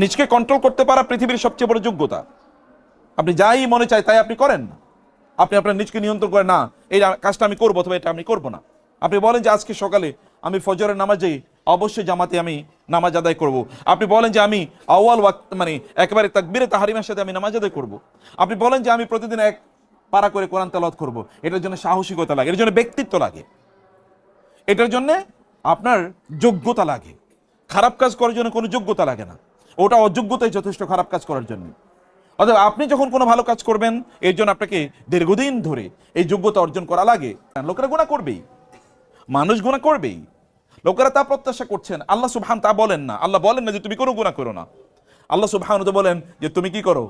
নিজকে কন্ট্রোল করতে পারা পৃথিবীর সবচেয়ে বড় যোগ্যতা। আপনি যাই মনে চায় তাই আপনি করেন না, আপনি আপনার নিজকে নিয়ন্ত্রণ করেন না এই কাজটা আমি করবো অথবা এটা আমি করবো না। আপনি বলেন যে আজকে সকালে আমি ফজরের নামাজে অবশ্যই জামাতে আমি নামাজ আদায় করব। আপনি বলেন যে আমি আউয়াল ওয়াক্ত মানে একেবারে তাকবীরে তাহরিমের সাথে আমি নামাজ আদায় করব। আপনি বলেন যে আমি প্রতিদিন এক পারা করে কোরআন তেলাওয়াত করব। এটার জন্য সাহসিকতা লাগে, এটার জন্য ব্যক্তিত্ব লাগে, এটার জন্য আপনার যোগ্যতা লাগে। খারাপ কাজ করার জন্য কোনো যোগ্যতা লাগে না, ওটা অযোগ্যতাই যথেষ্ট খারাপ কাজ করার জন্য। অর্থাৎ আপনি যখন কোনো ভালো কাজ করবেন এর জন্য আপনাকে দীর্ঘদিন ধরে এই যোগ্যতা অর্জন করা লাগে। লোকেরা গুনাহ করবেই, মানুষ গুনাহ করবেই, লোকেরা তা প্রত্যাশা করছেন। আল্লাহ সুবহান তা বলেন না, আল্লাহ বলেন না যে তুমি কোনো গুনাহ করো না। আল্লাহ সুবহান তো বলেন যে তুমি কি করো,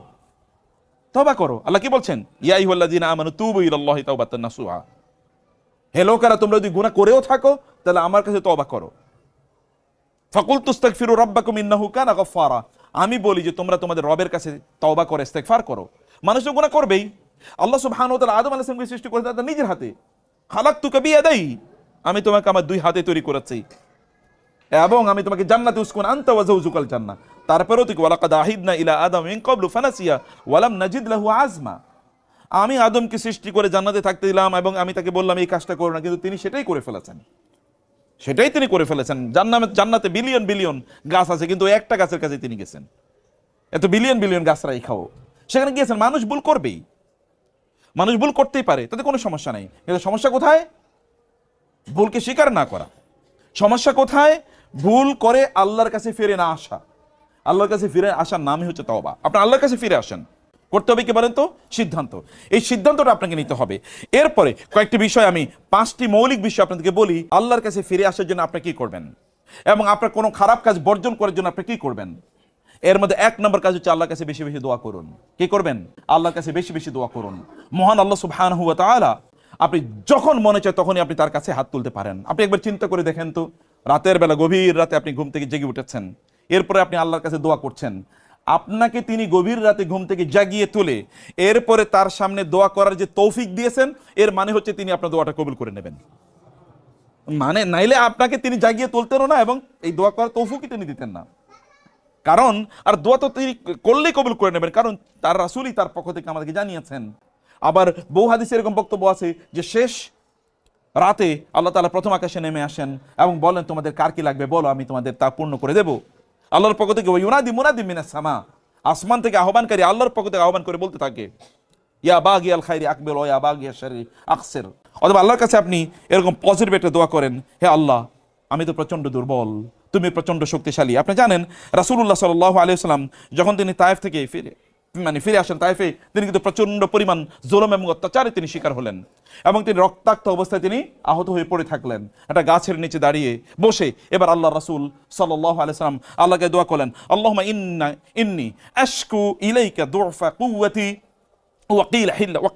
তওবা করো। আল্লাহ কি বলছেন, ইয়া আইয়ুহাল্লাযীনা আমানু তুবু ইলাল্লাহি তাওবাতান নাসুহা, হে লোকেরা তোমরা যদি গুনাহ করেও থাকো তাহলে আমার কাছে তওবা করো। ফাকুলতু আস্তাগফিরু রাব্বাকুম ইন্নাহু কানা গাফফারা, আমি বলি যে তোমরা তোমাদের রবের কাছে তওবা করে ইস্তেগফার করো। মানুষ তো গুনাহ করবেই। আল্লাহ সুবহানাহু ওয়া তাআলা আদম আলাইহিস সালামকে সৃষ্টি করেছেন তার নিজের হাতে, খালাকতুকা বিয়াদাই, আমি তোমাকে আমার দুই হাতে তৈরি করেছি এবং আমি তোমাকে জান্নাতে উসকুন আনতা ওয়া যাওজুকাল জান্নাহ। তারপরেও তুই ওয়ালাকাদ আহিদনা ইলা আদম মিন ক্বাবলু ফানাসিয়া ওয়া লাম নাজিদ লাহু আজমা, আমি আদমকে সৃষ্টি করে জান্নাতে থাকতে দিলাম এবং আমি তাকে বললাম এই কাজটা করো না, কিন্তু তিনি সেটাই করে ফেলেছেন, সেটাই তিনি করে ফেলেছেন। জান্নাতে বিলিয়ন বিলিয়ন গাছ আছে কিন্তু একটা গাছের কাছে তিনি গেছেন, এত বিলিয়ন বিলিয়ন গাছ রাই খাও, সেখানে গিয়েছেন। মানুষ ভুল করবেই, মানুষ ভুল করতেই পারে, তাতে কোনো সমস্যা নাই। কিন্তু সমস্যা কোথায়? ভুলকে স্বীকার না করা। সমস্যা কোথায়? ভুল করে আল্লাহর কাছে ফিরে না আসা। আল্লাহর কাছে ফিরে আসার নামই হচ্ছে তওবা। আপনি আল্লাহর কাছে ফিরে আসেন, করতে হবে কি বলেন তো? সিদ্ধান্ত। এই সিদ্ধান্তটা আপনাকে নিতে হবে। এরপরে কয়েকটি বিষয়, আমি 5টি মৌলিক বিষয় আপনাদেরকে বলি আল্লাহর কাছে ফিরে আসার জন্য আপনি কি করবেন এবং আপনার কোনো খারাপ কাজ বর্জন করার জন্য আপনি কি করবেন। এর মধ্যে 1 নম্বর কাজ হচ্ছে আল্লাহর কাছে বেশি বেশি দোয়া করুন। কি করবেন? আল্লাহর কাছে বেশি বেশি দোয়া করুন। মহান আল্লাহ সুবহানাহু ওয়া তাআলা আপনি যখন মনে চায় তখনই আপনি তার কাছে হাত তুলতে পারেন। আপনি একবার চিন্তা করে দেখেন তো, রাতের বেলা গভীর রাতে আপনি ঘুম থেকে জেগে উঠেছেন, এরপরে আপনি আল্লাহর কাছে দোয়া করছেন, আপনাকে তিনি গভীর রাতে ঘুম থেকে জাগিয়ে তুলে এরপরে তার সামনে দোয়া করার যে তৌফিক দিয়েছেন, এর মানে হচ্ছে তিনি আপনার দোয়াটা কবুল করে নেবেন। মানে নাইলে আপনাকে তিনি জাগিয়ে তুলতেনও না এবং এই দোয়া করার তৌফিকই তিনি দিতেন না। কারণ আর দোয়া তো তিনি করলেই কবুল করে নেবেন, কারণ তার রাসূলই তার পক্ষ থেকে আমাদেরকে জানিয়েছেন। আবার বহু হাদিসে এরকম বক্তব্য আছে যে শেষ রাতে আল্লাহ তাআলা প্রথম আকাশে নেমে আসেন এবং বলেন তোমাদের কার কি লাগবে বলো, আমি তোমাদের তা পূর্ণ করে দেব। আল্লাহর পক্ষ থেকে ইউনাদি মুনাদি মিনাস সামা, আসমান থেকে আহ্বানকারী আল্লাহর পক্ষ থেকে আহ্বান করে বলতে থাকে, ইয়া বাগিয়াল খাইরি আকবিল ওয়া ইয়া বাগিয়াশ শাররি আকসির। অথবা আল্লাহর কাছে আপনি এরকম পজিটিভ একটা দোয়া করেন, হে আল্লাহ আমি তো প্রচন্ড দুর্বল, তুমি প্রচন্ড শক্তিশালী। আপনি জানেন রাসূলুল্লাহ সাল্লাল্লাহু আলাইহি ওয়াসাল্লাম যখন তিনি তায়েফ থেকে ফিরে আসেন তায়েফে, তিনি কিন্তু প্রচন্ড পরিমাণ জুলুম এবং অত্যাচারে তিনি শিকার হলেন এবং তিনি রক্তাক্ত অবস্থায় তিনি আহত হয়ে পড়ে থাকলেন একটা গাছের নিচে দাঁড়িয়ে বসে। এবার আল্লাহ রাসূল সাল্লাল্লাহু আলাইহি ওয়াসাল্লাম আল্লাহকে দোয়া করলেন, আল্লাহুম্মা ইন্নী আশকু ইলাইকা দু'ফা কুওয়াতি ওয়া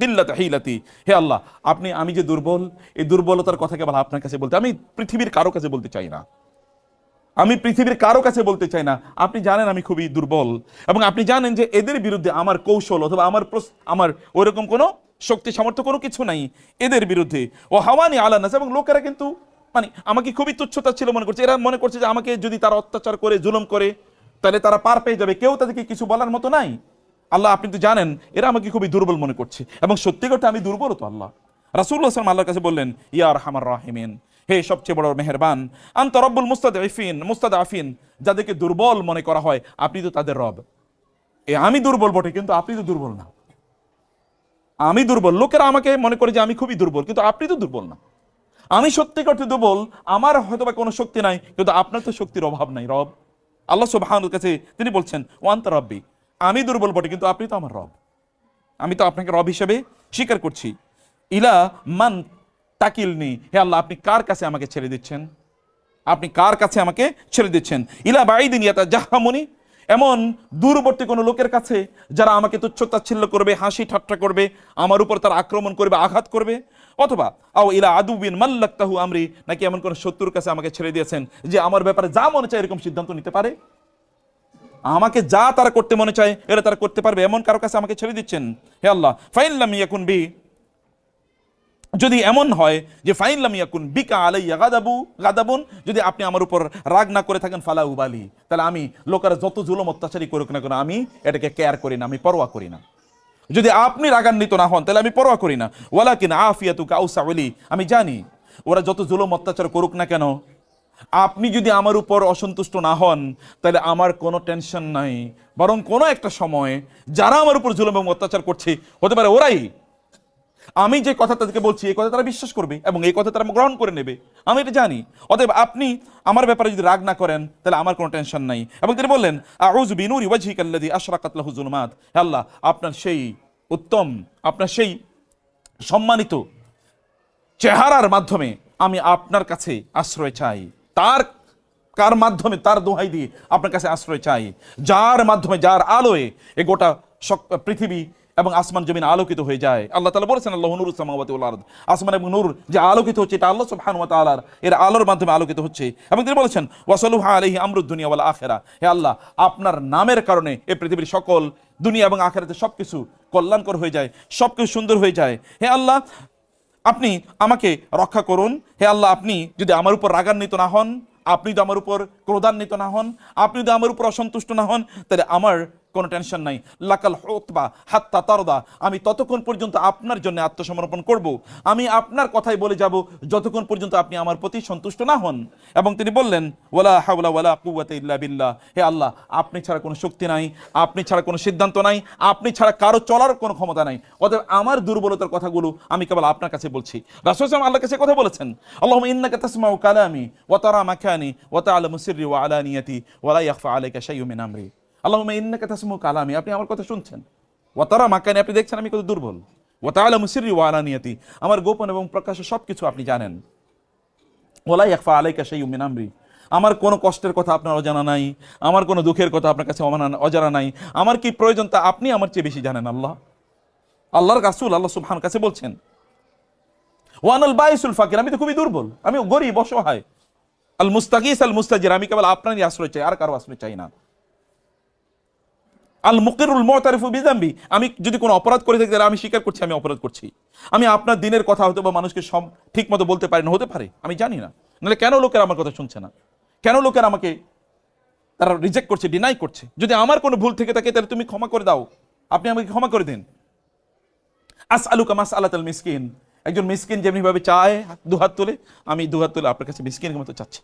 কিল্লাতা হিলাতি, হে আল্লাহ আমি যে দুর্বল, এই দুর্বলতার কথা কেবল আপনার কাছে বলতে, আমি পৃথিবীর কারো কাছে বলতে চাই না, আমি পৃথিবীর কারো কাছে বলতে চাই না। আপনি জানেন আমি খুবই দুর্বল এবং আপনি জানেন যে এদের বিরুদ্ধে আমার কৌশল অথবা আমার ওইরকম কোনো শক্তি সামর্থ্য কোনো কিছু নাই এদের বিরুদ্ধে। ও হাওয়ানি আলা নাস, এবং লোকেরা কিন্তু আমাকে খুবই তুচ্ছতা ছিল মনে করছে। এরা মনে করছে যে আমাকে যদি তারা অত্যাচার করে জুলুম করে তাহলে তারা পার পেয়ে যাবে, কেউ তাদেরকে কিছু বলার মতো নাই। আল্লাহ আপনি তো জানেন এরা আমাকে খুবই দুর্বল মনে করছে এবং সত্যি কথা আমি দুর্বল। তো আল্লাহ রাসূলুল্লাহ সাল্লাল্লাহু আলাইহি ওয়াসাল্লাম আল্লাহর কাছে বললেন, ইয়া আরহামার রাহিমিন, হে সবচেয়ে বড় মেহেরবান, আনতা রব্বুল মুস্তাদআফিন, যাদেরকে দুর্বল মনে করা হয় আপনি তো তাদের রব। আমি দুর্বল বটে কিন্তু আপনি তো দুর্বল না। আমি দুর্বল, লোকেরা আমাকে মনে করে যে আমি খুবই দুর্বল, কিন্তু আপনি তো দুর্বল না। আমি সত্যিকার অর্থে দুর্বল, আমার হয়তোবা কোনো শক্তি নাই, কিন্তু আপনার তো শক্তির অভাব নাই। রব আল্লাহ সুবহানাহু কাছে তিনি বলছেন, ও আনতা রব্বি, আমি দুর্বল বটে কিন্তু আপনি তো আমার রব, আমি তো আপনাকে রব হিসেবে স্বীকার করছি। ইলা মান তাকিলনি, হে আল্লাহ আপনি কার কাছে আমাকে ছেড়ে দিচ্ছেন, আপনি কার কাছে আমাকে ছেড়ে দিচ্ছেন। ইলা বাইদিন ইয়াতাজাহামুনি, এমন দূরবর্তী কোনো লোকের কাছে যারা আমাকে তুচ্ছ-তাচ্ছিল্য করবে, হাসি ঠাট্টা করবে, আমার উপর তারা আক্রমণ করবে, আঘাত করবে। অথবা আও ইলা আদুবিন মাল্লাকতাহু আমরি, নাকি এমন কোন শত্রুর কাছে আমাকে ছেড়ে দিয়েছেন যে আমার ব্যাপারে যা মনে চায় এরকম সিদ্ধান্ত নিতে পারে, আমাকে যা তারা করতে মনে চায় এটা তারা করতে পারবে, এমন কারো কাছে আমাকে ছেড়ে দিচ্ছেন। হে আল্লাহ ফাইল্লাম ইয়াকুন বি যদি এমন হয় যে ফাইন লাম ইয়াকুন বিকা আলাইয়া গাদাবুন, যদি আপনি আমার উপর রাগ না করে থাকেন ফালা উবালি, তাহলে আমি লোকেরা যত জুলুম অত্যাচারই করুক না কেন আমি এটাকে কেয়ার করি না, আমি পরোয়া করি না। যদি আপনি রাগান্বিত না হন তাহলে আমি পরোয়া করি না। ওয়ালাকিন আফিয়াতুকা আউসাউলি, আমি জানি ওরা যত জুলুম অত্যাচার করুক না কেন আপনি যদি আমার উপর অসন্তুষ্ট না হন তাহলে আমার কোনো টেনশন নাই, বরং কোনো একটা সময় যারা আমার উপর জুলুম এবং অত্যাচার করছে হতে পারে ওরাই আমি যে কথা তাদেরকে বলছি এই কথা তারা বিশ্বাস করবে এবং এই কথা তারা গ্রহণ করে নেবে, আমি এটা জানি। অতএব আপনি আমার ব্যাপারে যদি রাগ না করেন তাহলে আমার কোনো টেনশন নাই। এবং তিনি বললেন আউযু বিনুরি ওয়াজহিকাল্লাযী আশরাকাত লাহু যুলুমাত, হে আল্লাহ আপনার সেই উত্তম, আপনার সেই সম্মানিত চেহারার মাধ্যমে আমি আপনার কাছে আশ্রয় চাই। তার কার মাধ্যমে, তার দোহাই দিয়ে আপনার কাছে আশ্রয় চাই, যার মাধ্যমে, যার আলোয় এ গোটা পৃথিবী এবং আসমান জমিন আলোকিত হয়ে যায়। আল্লাহ তাআলা বলেছেন আল্লাহু নূরুস সামাওয়াতি ওয়াল আরদ, আসমান এবং নূর যে আলোকিত হচ্ছে এটা আল্লাহ সুবহানাহু ওয়া তাআলার এর আলোর মাধ্যমে আলোকিত হচ্ছে। এবং তিনি বলেছেন ওয়াসালুহা আলাইহি আমরুদ দুনিয়া ওয়াল আখিরা, হে আল্লাহ আপনার নামের কারণে এই পৃথিবীর সকল দুনিয়া এবং আখিরাতে সবকিছু কল্যাণকর হয়ে যায়, সবকিছু সুন্দর হয়ে যায়। হে আল্লাহ আপনি আমাকে রক্ষা করুন। হে আল্লাহ আপনি যদি আমার উপর রাগান্বিত না হন, আপনি যদি আমার উপর ক্রোধান্বিত না হন, আপনি যদি আমার উপর অসন্তুষ্ট না হন তাহলে আমার কোনো টেনশন নাই। লাকাল হুতবা হাত্তা তারদা, আমি ততক্ষণ পর্যন্ত আপনার জন্য আত্মসমর্পণ করব, আমি আপনার কথাই বলে যাব যতক্ষণ পর্যন্ত আপনি আমার প্রতি সন্তুষ্ট না হন। এবং তিনি বললেন ওয়ালা হাওলা ওয়ালা কুওয়াতা ইল্লা বিল্লাহ, হে আল্লাহ আপনি ছাড়া কোনো শক্তি নাই, আপনি ছাড়া কোনো সিদ্ধান্ত নাই, আপনি ছাড়া কারো চলার কোনো ক্ষমতা নাই। অতএব আমার দুর্বলতার কথাগুলো আমি কেবল আপনার কাছে বলছি। রাসূল সাল্লাল্লাহু আলাইহি ওয়াসাল্লাম আল্লাহর কাছে কথা বলেছেন আল্লাহুম্মা ইন্নাকা তাসমাউ কালামি ওয়া তারা মাকানি ওয়া তা'লামু সিররি ওয়া আলানিয়াতি ওয়া লা ইয়াখফা আলাইকা শাইউম মিন আমরি। আল্লাহুম্মা ইন্নাকা তাসমাউ কালামি, আপনি আমার কথা শুনছেন, ওয়া তারা মাকানি আপনি দেখছেন আমি কত দুর্বল, ওয়া তা'লামু সিররি ওয়া আলানিয়াতি আমার গোপন এবং প্রকাশ্য সবকিছু আপনি জানেন, ওয়া লা ইয়াখফা আলাইকা শাইউম মিন আমরি আমার কোনো কষ্টের কথা আপনার অজানা নাই, আমার কোনো দুঃখের কথা আপনার কাছে অজানা নাই, আমার কি প্রয়োজন তা আপনি আমার চেয়ে বেশি জানেন। আল্লাহর রাসূল আল্লাহ সুবহানাহু কাছে বলছেন ওয়ানাল বাইসুল ফাকির, আমি তো খুবই দুর্বল, আমি গরীব অসহায়, আল মুস্তাগীস আল মুস্তাজির, আমি কেবল আপনারই আশ্রয় চাই, আর কারো আশ্রয় চাই না। আল মুকিরুল মুতারিফু বিযামবি, আমি যদি কোনো অপরাধ করে থাকি তাহলে আমি স্বীকার করছি আমি অপরাধ করছি। আমি আপনার দিনের কথা হয়তো বা মানুষকে সব ঠিক মতো বলতে পারি না, হতে পারে আমি জানি না, নাহলে কেন লোকেরা আমার কথা শুনছে না, কেন লোকেরা আমাকে তারা রিজেক্ট করছে, ডিনাই করছে। যদি আমার কোনো ভুল থেকে থাকে তাহলে তুমি ক্ষমা করে দাও, আপনি আমাকে ক্ষমা করে দিন। আসআলুকা মাসআলাতাল মিসকিন, একজন মিসকিন যেমনি ভাবে চায় দুহাত তুলে, আমি দুহাত তুলে আপনার কাছে মিসকিনের মতো চাচ্ছি।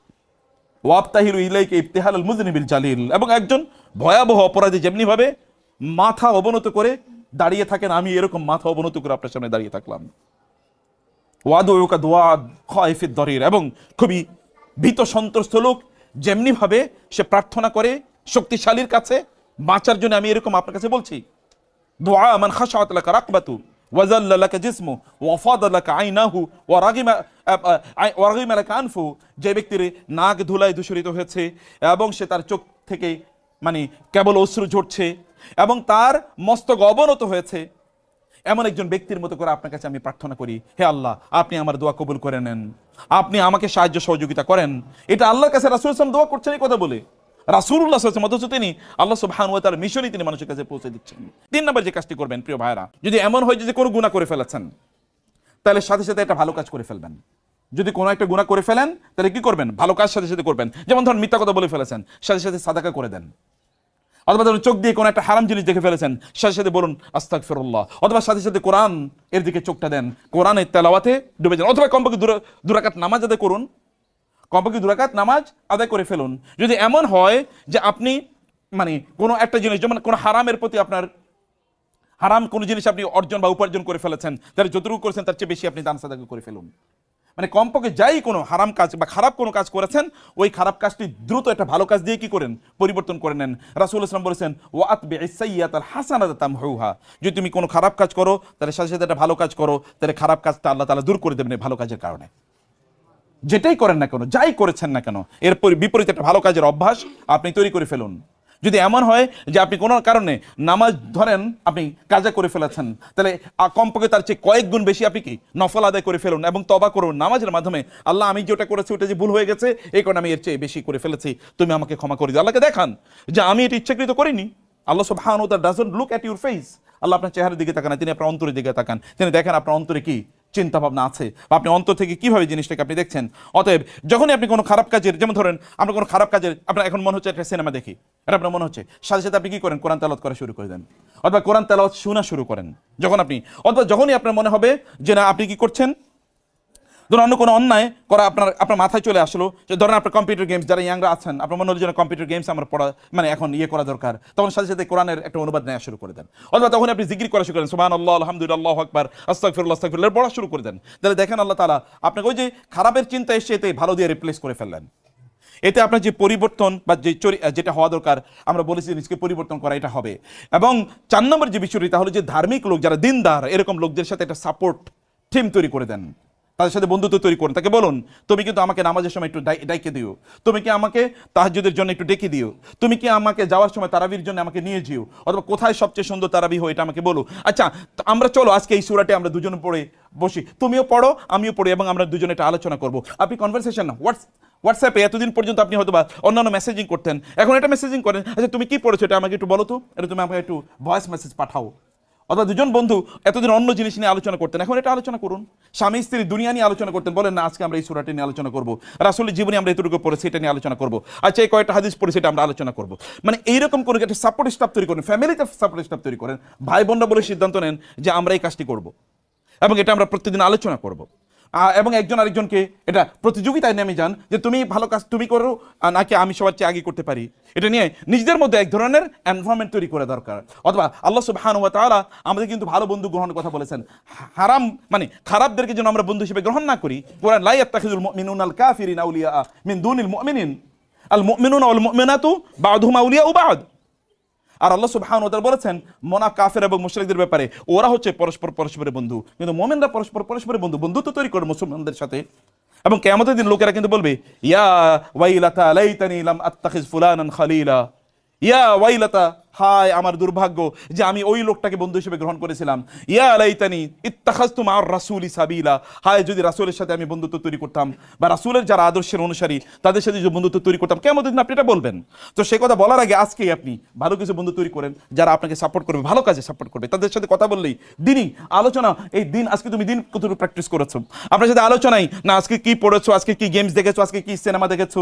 ওয়াবতাহিলু ইলাইকা ইবতিহালাল মুযনিবিল জালিল, এবং একজন ভয়াবহ অপরাধী যেমনি ভাবে মাথা অবনত করে দাঁড়িয়ে থাকেন, আমি এরকম মাথা অবনত করে আপনার সামনে দাঁড়িয়ে থাকলাম। ওয়াদুকা দুআদ খায়ফিদ দরির, এবং খুবই ভীত সন্ত্রস্ত লোক যেমনি ভাবে সে প্রার্থনা করে শক্তিশালীর কাছে বাঁচার জন্য, আমি এরকম আপনার কাছে বলছি। দুআ মান খাশাআত লাকা রাকবাতু ওয়াজাল্লা লাকা জিসমু ওয়াফাদা লাকা আইনাহু ওয়ারাগিমা লাকা আনফু, যে ব্যক্তির নাক ধুলায় দূষিত হয়েছে এবং সে তার চোখ থেকে মানে কেবল অশ্রু ঝরছে এবং তার মস্তক অবনত হয়েছে, এমন একজন ব্যক্তির মতো করে আপনার কাছে আমি প্রার্থনা করি। হে আল্লাহ আপনি আমার দোয়া কবুল করে নেন, আপনি আমাকে সাহায্য সহযোগিতা করেন। এটা আল্লাহর কাছে রাসূল সাল্লাল্লাহু আলাইহি ওয়াসাল্লাম দোয়া করছেন এই কথা বলে। রাসূলুল্লাহ সাল্লাল্লাহু আলাইহি ওয়াসাল্লাম অথচ তিনি আল্লাহ সুবহানাহু ওয়া তাআলার মিশনই তিনি মানুষের কাছে পৌঁছে দিচ্ছেন। 3 নম্বর যে কাজটি করবেন প্রিয় ভাইরা, যদি এমন হয় যে কোনো গুনাহ করে ফেলেছেন তাহলে সাথে সাথে একটা ভালো কাজ করে ফেলবেন। যদি কোনো একটা গুনাহ করে ফেলেন তাহলে কি করবেন, ভালো কাজ সাথে সাথে করবেন। যেমন ধরুন মিথ্যা কথা বলে ফেলেছেন, সাথে সাথে সাদাকা করে দেন। অথবা ধরুন চোখ দিয়ে কোনো একটা হারাম জিনিস দেখে ফেলেছেন, সাথে সাথে বলুন আস্তাগফিরুল্লাহ। অথবা সাথে সাথে কোরআন এর দিকে চোখটা দেন, কোরআনের তেলাওয়াতে ডুবে যান। অথবা কমপক্ষে 2 রাকাত নামাজ আদায় করুন, কমপক্ষে 2 রাকাত নামাজ আদায় করে ফেলুন। যদি এমন হয় যে আপনি মানে কোনো একটা জিনিস, যেমন কোনো হারামের প্রতি আপনার হারাম কোনো জিনিস আপনি অর্জন বা উপার্জন করে ফেলেছেন, তাহলে যতটুকু করেছেন তার চেয়ে বেশি আপনি দান সাদাকা করে ফেলুন। মানে কমপক্ষে যাই কোনো হারাম কাজ বা খারাপ কোনো কাজ করেছেন ওই খারাপ কাজটি দ্রুত একটা ভালো কাজ দিয়ে কি করেন, পরিবর্তন করে নেন। রাসূলুল্লাহ সাল্লাল্লাহু আলাইহি ওয়াসাল্লাম বলেছেন ওয়াতবি'is সাইয়্যাতাল হাসানাতা তামহুহা, যদি তুমি কোনো খারাপ কাজ করো তাহলে সাথে সাথে একটা ভালো কাজ করো, তাহলে খারাপ কাজটা আল্লাহ তাআলা দূর করে দেবেন এই ভালো কাজের কারণে। যেটাই করেন না কেন, যাই করেছেন না কেন, এর বিপরীতে একটা ভালো কাজের অভ্যাস আপনি তৈরি করে ফেলুন। যদি এমন হয় যে আপনি কোনো কারণে নামাজ ধরেন আপনি কাজা করে ফেলেছেন, তাহলে কমপক্ষে তার চেয়ে কয়েক গুণ বেশি আপনি কি নফল আদায় করে ফেলুন এবং তওবা করুন নামাজের মাধ্যমে। আল্লাহ আমি যেটা করেছি ওটা যে ভুল হয়ে গেছে, এই কারণে আমি এর চেয়ে বেশি করে ফেলেছি, তুমি আমাকে ক্ষমা করে দিও। আল্লাহকে দেখান যে আমি এটা ইচ্ছাকৃত করিনি। আল্লাহ সুবহানাহু ওয়া তাআলা doesn't look at your face, Allah আপনার চেহারার দিকে তাকান না, তিনি আপনার অন্তরের দিকে তাকান, তিনি দেখেন আপনার অন্তরে কি চিন্তা ভাবনা আছে, বা আপনি অন্তর থেকে কিভাবে জিনিসটাকে আপনি দেখছেন। অতএব যখনই আপনি কোনো খারাপ কাজের, যেমন ধরেন আপনার কোনো খারাপ কাজের, আপনার এখন মনে হচ্ছে একটা সিনেমা দেখি, এটা আপনার মনে হচ্ছে, সাথে সাথে আপনি কি করেন, কোরআন তেলাওয়াত করা শুরু করে দেন, অথবা কোরআন তেলাওয়াত শোনা শুরু করেন। যখন আপনি, অথবা যখনই আপনার মনে হবে যে না আপনি কি করছেন, ধরুন অন্য কোনো অন্যায় করা আপনার মাথায় চলে আসলো, যে ধরেন আপনার কম্পিউটার গেমস, যারা ইয়াংরা আছেন, আপনার মনে হলো যে কম্পিউটার গেমস আমার পড়া মানে এখন করা দরকার, তখন সাথে সাথে কোরআনের একটা অনুবাদ নেওয়া শুরু করে দেন। অথবা তখন আপনি জিকির করা শুরু করেন, সুবহানাল্লাহ, আলহামদুলিল্লাহ, আল্লাহু আকবার, আস্তাগফিরুল্লাহ, আস্তাগফিরুল্লাহ পড়া শুরু করে দেন। তাহলে দেখেন আল্লাহ তাআলা আপনাকে ওই যে খারাপের চিন্তা এসে এতে ভালো দিয়ে রিপ্লেস করে ফেললেন। এতে আপনার যে পরিবর্তন বা যে যেটা হওয়া দরকার, আমরা বলেছি নিজকে পরিবর্তন করা, এটা হবে। এবং 4 নম্বর যে বিষয়টি, তাহলে যে ধার্মিক লোক যারা দিনদার, এরকম লোকদের সাথে একটা সাপোর্ট টিম তৈরি করে দেন, তাদের সাথে বন্ধুত্ব তৈরি করুন। তাকে বলুন, তুমি কিন্তু আমাকে নামাজের সময় একটু ডাইকে দিও, তুমি কি আমাকে তাহাজ্জুদের জন্য একটু ডেকে দিও, তুমি কি আমাকে যাওয়ার সময় তারাবির জন্য আমাকে নিয়ে যেও, অথবা কোথায় সবচেয়ে সুন্দর তারাবি হয় এটা আমাকে বলো। আচ্ছা, আমরা চলো আজকে এই সূরাটি আমরা দুজনে পড়ে বসি, তুমিও পড়ো আমিও পড়ি, এবং আমরা দুজনে এটা আলোচনা করবো। আপনি কনভারসেশন না, হোয়াটসঅ্যাপে এতদিন পর্যন্ত আপনি হয়তো বা অন্যান্য মেসেজিং করতেন, এখন এটা মেসেজিং করেন, আচ্ছা তুমি কি পড়েছো এটা আমাকে একটু বলো তো, এটা তুমি আমাকে একটু ভয়েস মেসেজ পাঠাও। অথবা দুজন বন্ধু এতদিন অন্য জিনিস নিয়ে আলোচনা করতেন, এখন এটা আলোচনা করুন। স্বামী স্ত্রী দুনিয়া নিয়ে আলোচনা করতেন, বলেন না আজকে আমরা এই সূরাটি নিয়ে আলোচনা করবো, রাসূলের জীবনে আমরা এতটুকু পড়েছি এটা নিয়ে আলোচনা করবো, আচ্ছা এই কয়েকটা হাদিস পড়েছি এটা আমরা আলোচনা করবো। মানে এইরকম করে একটা সাপোর্ট স্টাফ তৈরি করেন, ফ্যামিলিতে সাপোর্ট স্টাফ তৈরি করেন, ভাই বোনরা বলে সিদ্ধান্ত নেন যে আমরা এই কাজটি করবো, এবং এটা আমরা প্রতিদিন আলোচনা করবো। এবং একজন আরেকজনকে এটা প্রতিযোগিতায় নেমে যান যে তুমি ভালো কাজ তুমি করো নাকি আমি সবার চেয়ে আগে করতে পারি, এটা নিয়ে নিজেদের মধ্যে এক ধরনের এনভায়রনমেন্ট তৈরি করা দরকার। অথবা আল্লাহ সুবহানাহু ওয়া তাআলা আমাদের কিন্তু ভালো বন্ধু গ্রহণের কথা বলেছেন, হারাম মানে খারাপদেরকে যেন আমরা বন্ধু হিসেবে গ্রহণ না করি। কোরআন লা ইয়াত্তাখিযুল মুমিনুনা আল কাফিরিনা আউলিয়া মিন দুনিল মুমিনিন আল মুমিনুনা ওয়াল মুমিনাতু বা'দুহুম আউলিয়াউ বা'দ। আর আল্লাহ সুবহানাহু ওয়া তাআলা বলেছেন কাফের এবং মুশরিকদের ব্যাপারে, ওরা হচ্ছে পরস্পরের বন্ধু, কিন্তু মুমিনরা পরস্পরের বন্ধু, বন্ধুত্ব তৈরি করে মুসলমানদের সাথে। এবং কিয়ামতের দিন লোকেরা কিন্তু বলবে, ইয়া ওয়াইলাতা লাইতানি লাম আত্তাখিজ ফুলানান খালিলা, ইয়া ওয়াইলাতা, হায় আমার দুর্ভাগ্য যে আমি ওই লোকটাকে বন্ধু হিসেবে গ্রহণ করেছিলাম, ইয়া লাইতানি ইত্তাখাযতু মা'আর রাসূলি সাবিলা, হায় যদি রাসূলের সাথে আমি বন্ধুত্ব তৈরি করতাম, বা রাসূলের যারা আদর্শের অনুসারী তাদের সাথে যদি বন্ধুত্ব তৈরি করতাম। কিয়ামতের দিন আপনি এটা বলবেন। তো সেই কথা বলার আগে আজকেই আপনি ভালো কিছু বন্ধু তৈরি করেন, যারা আপনাকে সাপোর্ট করবে, ভালো কাজে সাপোর্ট করবে, তাদের সাথে কথা বললেই দিনই আলোচনা, এই দিন আজকে তুমি দিন কতটুকু প্র্যাকটিস করেছো, আপনার সাথে আলোচনাই না আজকে কি পড়েছো, আজকে কি গেমস দেখেছো, আজকে কি সিনেমা দেখেছো,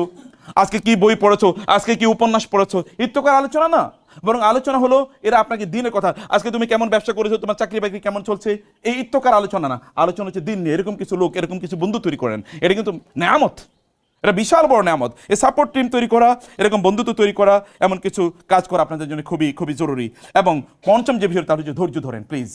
আজকে কি বই পড়েছো, আজকে কি উপন্যাস পড়েছো, ইত্যকার আলোচনা না, বরং আলোচনা হলো এরা আপনাকে দিনের কথা, আজকে তুমি কেমন ব্যবসা করেছো, তোমার চাকরি বাকরি কেমন চলছে, এই ইত্যকার আলোচনা না, আলোচনা হচ্ছে দিন নিয়ে এরকম কিছু লোক, এরকম কিছু বন্ধু তৈরি করেন। এটা কিন্তু নেয়ামত, এটা বিশাল বড় নেয়ামত। এই সাপোর্ট টিম তৈরি করা, এরকম বন্ধুত্ব তৈরি করা, এমন কিছু কাজ করা আপনাদের জন্য খুবই খুবই জরুরি। এবং পঞ্চম যে বিষয়, তাহলে যে ধৈর্য ধরেন প্লিজ।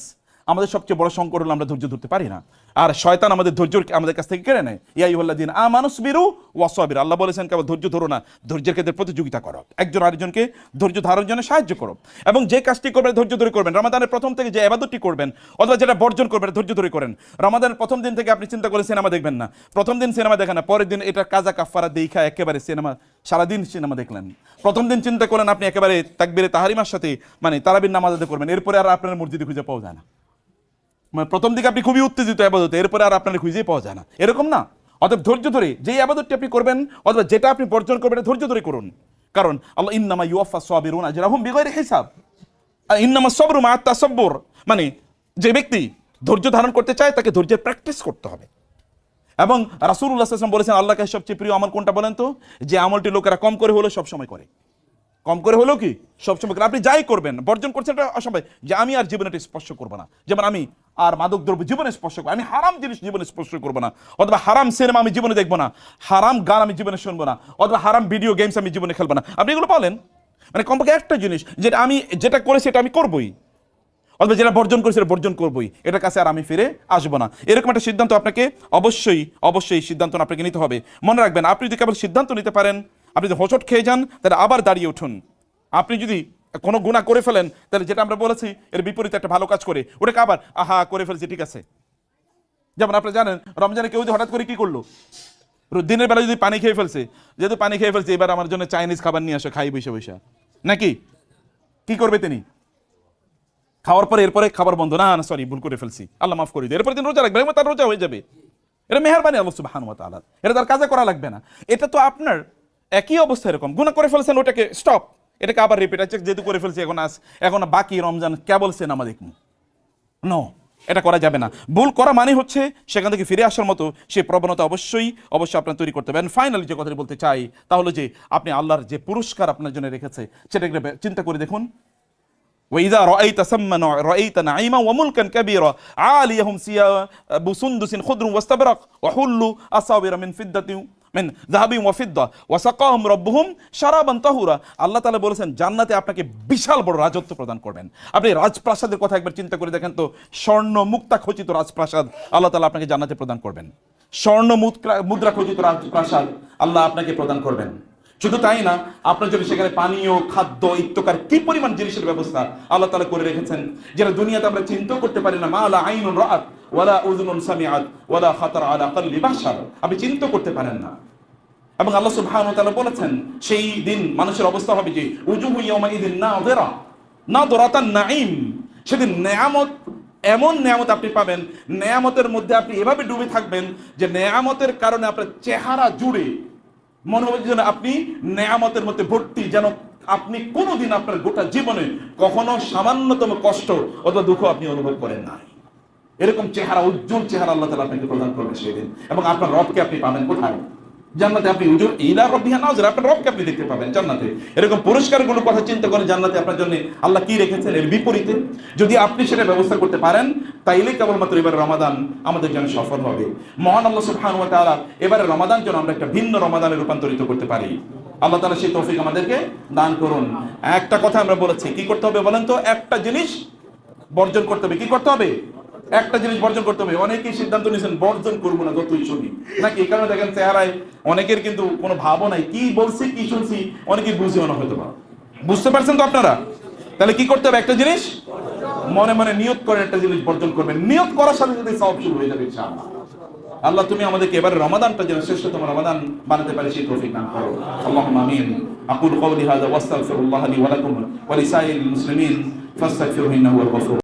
আমাদের সবচেয়ে বড় সংকট হলো আমরা ধৈর্য ধরতে পারি না, আর শয়তান আমাদের ধৈর্য আমাদের কাছ থেকে কেড়ে নেয়। ইয়া আইয়ুহাল্লাযীনা আমানুসবিরু ওয়াসবির, আল্লাহ বলেছেন কেবল ধৈর্য ধরো না, ধৈর্যের ক্ষেত্রে প্রতিযোগিতা করো, একজন আরেকজনকে ধৈর্য ধারণের জন্য সাহায্য করো, এবং যে কাজটি করবেন ধৈর্য ধরে করবেন। রমাদানের প্রথম থেকে যে ইবাদতটি করবেন অথবা যেটা বর্জন করবেন ধৈর্য ধরে করেন। রমাদানের প্রথম দিন থেকে আপনি চিন্তা করে সিনেমা দেখবেন না, প্রথম দিন সিনেমা দেখেন না, পরের দিন এটা কাজা কাফারা দেখা একেবারে সিনেমা সারাদিন সিনেমা দেখলেন। প্রথম দিন চিন্তা করেন আপনি একেবারে তাকবীরে তাহরিমার সাথে মানে তারাবির নামাজ আদায় করবেন, এরপরে আর আপনার মসজিদে খুঁজে পাওয়া যায় না। মানে প্রথম দিকে আপনি খুবই উত্তেজিত আবাদতে, এরপরে আর আপনার খুঁজেই পাওয়া যায় না, এরকম না। অতএব ধৈর্য ধরে যেই আবাদতটি আপনি করবেন অথবা যেটা আপনি বর্জন করবেন ধৈর্য ধরে করুন, কারণ আল্লাহ ইন্নামা ইউওয়াফাস সাবিরুনা আজরাহুম বিগাইরি হিসাব, ইন্নামা সাবরু মা'আত তাসাব্বুর, মানে যে ব্যক্তি ধৈর্য ধারণ করতে চায় তাকে ধৈর্যের প্র্যাকটিস করতে হবে। এবং রাসূলুল্লাহ সাল্লাল্লাহু আলাইহি ওয়াসাল্লাম বলেছেন, আল্লাহর কাছে সবচেয়ে প্রিয় আমল কোনটা বলেন তো? যে আমলটি লোকেরা কম করে হলেও সবসময় করে, কম করে হলেও কি সবসময় করে। আপনি যাই করবেন বর্জন করছেন এটা অসম্ভব, যে আমি আর জীবনে এটা স্পর্শ করবো না, যেমন আমি আর মাদক দ্রব্য জীবনে স্পর্শ করবো, আমি হারাম জিনিস জীবনে স্পর্শ করবো না, অথবা হারাম সিনেমা আমি জীবনে দেখবো না, হারাম গান আমি জীবনে শুনবো না, অথবা হারাম ভিডিও গেমস আমি জীবনে খেলবো না। আপনি এগুলো বলেন, মানে কমপক্ষে একটা জিনিস যেটা আমি যেটা করেছি এটা আমি করবোই, অথবা যেটা বর্জন করেছি সেটা বর্জন করবোই, এটার কাছে আর আমি ফিরে আসবো না। এরকম একটা সিদ্ধান্ত আপনাকে অবশ্যই সিদ্ধান্ত আপনাকে নিতে হবে। মনে রাখবেন, আপনি যদি কেবল সিদ্ধান্ত নিতে পারেন, আপনি যদি হোঁচট খেয়ে যান তাহলে আবার দাঁড়িয়ে উঠুন। আপনি যদি কোনো গুনাহ করে ফেলেন তাহলে যেটা আমরা বলেছি এর বিপরীতে একটা ভালো কাজ করে ওটাকে আবার করে ফেলছি ঠিক আছে। যেমন আপনি জানেন রমজানে কেউ যদি হঠাৎ করে কি করলো, দিনের বেলা যদি পানি খেয়ে ফেলছে, যেহেতু পানি খেয়ে ফেলছে এবার আমার জন্য চাইনিজ খাবার নিয়ে আসো, খাই বৈশা নাকি কি করবে তিনি? খাওয়ার পরে এরপরে খাবার বন্ধ, না সরি ভুল করে ফেলছি, আল্লাহ মাফ করে দিই, এরপরে দিন রোজা রাখবে, তার রোজা হয়ে যাবে। এটা মেহেরবানি আল্লাহ সুবহানাহু ওয়া তাআলা, এটা তার কাজে করা লাগবে না। এটা তো আপনার একই অবস্থা, এরকম গুনাহ করে ফেলছেন ওটাকে স্টপ, এটাকে আবার রিপিট, যেহেতু করে ফেলছি এখন বাকি রমজান কেবল সিনেমা দেখবো, নো, এটা করা যাবে না। ভুল করা মানে হচ্ছে সেখান থেকে ফিরে আসার মতো সেই প্রবণতা অবশ্যই আপনার তৈরি করতে হবে। ফাইনালি যে কথাটি বলতে চাই তা হলো যে আপনি আল্লাহর যে পুরস্কার আপনার জন্য রেখেছে সেটাকে চিন্তা করে দেখুন। وإذا رأيت ثم رأيت نعيما وملكا كبيرا عاليهم ثياب سندس خضر واستبرق وحلوا أساور من فضة من ذهب وفضة وسقاهم ربهم شرابا طهورا। আল্লাহ তাআলা বলেছেন জান্নাতে আপনাকে বিশাল বড় রাজত্ব প্রদান করবেন। আপনি রাজপ্রাসাদের কথা একবার চিন্তা করে দেখেন তো, স্বর্ণ মুক্তা খচিত রাজপ্রাসাদ আল্লাহ তাআলা আপনাকে জান্নাতে প্রদান করবেন। স্বর্ণ মুদ্রা খচিত রাজপ্রাসাদ আল্লাহ আপনাকে প্রদান করবেন। শুধু তাই না, আপনার জন্য সেখানে পানীয়, খাদ্য, ইত্তকার কি পরিমাণ জিনিসের ব্যবস্থা আল্লাহ তাআলা করে রেখেছেন, যেটা দুনিয়াতে আমরা চিন্তাও করতে পারি না। মা লা আইনুন রাআত ওয়ালা উযুনুন সামিআত ওয়ালা খাতার আলা কলবি বাশার, আপনি চিন্তা করতে পারেন না। এবং আল্লাহ সুবহানাহু ওয়া তাআলা বলেছেন সেই দিন মানুষের অবস্থা হবে যে উজুহু ইয়াউমাইযিন নাযিরা নাযরাতান নাঈম, সেদিন নেয়ামত, এমন নেয়ামত আপনি পাবেন, নেয়ামতের মধ্যে আপনি এভাবে ডুবে থাকবেন যে নেয়ামতের কারণে আপনার চেহারা জুড়ে মনে হবে যেন আপনি নেয়ামতের মধ্যে ভর্তি, যেন আপনি কোনোদিন আপনার গোটা জীবনে কখনো সামান্যতম কষ্ট অথবা দুঃখ আপনি অনুভব করেন না। এরকম চেহারা, উজ্জ্বল চেহারা আল্লাহ তাআলা আপনাকে প্রদান করবে সেদিন। এবং আপনার রবকে আপনি পাবেন কোথায়? জান্নাতে। আপনি উজুর ইলা রাব্বিহা নাযির, আপনার রবকে আপনি দেখতে পাবেন জান্নাতে। এরকম পুরস্কারগুলোর কথা চিন্তা করে জান্নাতে আপনার জন্য আল্লাহ কি রেখেছেন এর বিপরীতে যদি আপনি সেটা ব্যবস্থা করতে পারেন, তাইলে কেবলমাত্র এবার রমাদান আমাদের জন্য সফল হবে। মহান আল্লাহ সুবহানাহু ওয়া তাআলা এবারে রমাদান যেন আমরা একটা ভিন্ন রমাদানে রূপান্তরিত করতে পারি। আল্লাহ তাআলা সেই তৌফিক আমাদেরকে দান করুন। একটা কথা আমরা বলেছি, কি করতে হবে বলেন তো? একটা জিনিস বর্জন করতে হবে। কি করতে হবে? একটা জিনিস বর্জন করতে হবে। অনেকেই সিদ্ধান্ত নিয়েছেন বর্জন করবো না যতই শুনি, নাকি এই কারণে দেখেন চেহারায় অনেকের কিন্তু কোনো ভাবও নাই, কি বলছি কি শুনছি অনেকেই বুঝিও না হয়তো বা। বুঝতে পারছেন তো আপনারা? তাহলে কি করতে হবে? একটা জিনিস মনে মনে নিয়ত করে একটা জিনিস বর্জন করবেন। নিয়ত করার সাথে সাথে সওয়াব শুরু হয়ে যাবে ইনশাআল্লাহ। আল্লাহ তুমি আমাদেরকে এবারে রমাদানটা যেন শ্রেষ্ঠতম রমাদান বানাতে পারি সেই তৌফিক দান করো। আল্লাহুম্মা আমিন। আকুলু কওলি হাযা ওয়াস্তাগফিরুল্লাহ লি ওয়া লাকুম ওয়া লিসাইরিল মুসলিমিন ফাস্তাগফিরুহু ইন্নাহু হুয়াল গফুর।